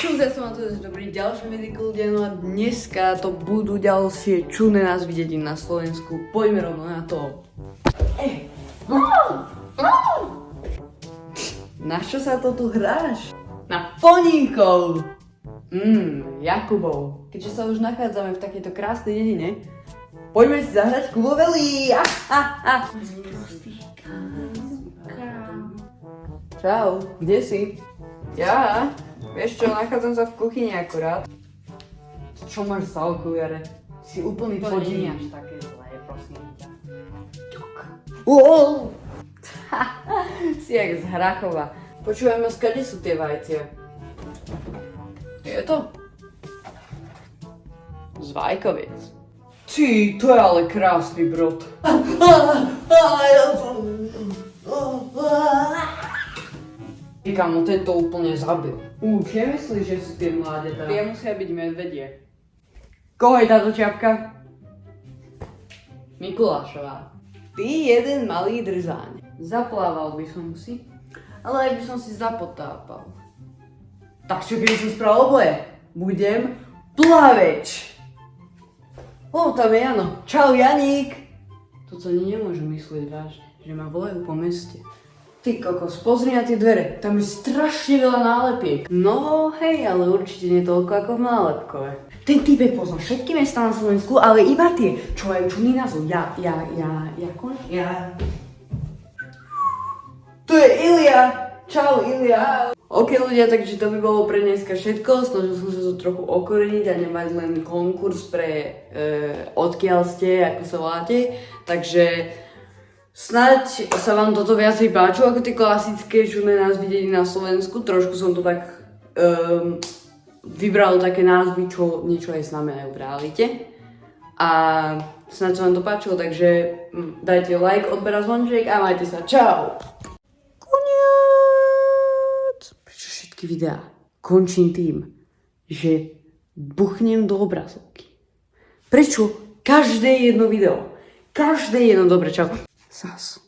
Ja som vám tu dobrý ďalšie videjko ľudia, no a dneska to budú ďalšie čudné názvy dedín na Slovensku. Poďme rovno na to. Na čo sa to tu hráš? Na poníkov! Jakubov. Keďže sa už nachádzame v takejto krásnej dedine, poďme si zahrať Kubovely! Čau, kde si? Ja? Vieš čo, nachádzam sa v kuchyni akurát. Čo máš za okuliare? Si úplný podiniač. Také zlé, prosím ťa. Wow! Si jak z Hrachova. Počúvaj ma, skade sú tie vajcia? Je to? Z Vajkoviec. Ty, to je ale krásny brod. Kamo, ten to úplne zabil. Nemyslíš, že sú tie mládetá? Tie musia byť medvedie. Koho je táto čiapka? Mikulášová. Ty jeden malý drzáň. Zaplával by som si, ale aj by som si zapotápal. Tak čo keby som spravil oboje? Budem plaveč. Tam je Jano. Čau Janík. Toto nemôžu myslieť vážne, že ma volajú po meste. Ty kokos, pozri na tie dvere, tam je strašne veľa nálepiek. No hej, ale určite nie toľko ako v nálepkové. Ten týpek pozná všetky mestá na Slovensku, ale iba tie, čo majú čudný názov. To je Ilia! Čau Ilia! Ok ľudia, takže to by bolo pre dneska všetko. Snažil som sa to trochu okoreniť a nemať len konkurs pre odkiaľ ste, ako sa voláte. Takže snáď sa vám toto viacej páčilo ako tie klasické čudné názvy dedín na Slovensku. Trošku som to tak vybral také názvy, čo niečo aj znamenajú v realite. A snáď sa vám to páčilo, takže dajte like, odber a zvonček a majte sa. Čau! Prečo všetky videá končím tým, že buchnem do obrazovky? Prečo každé jedno video? Každé jedno, dobre, čau. Zas.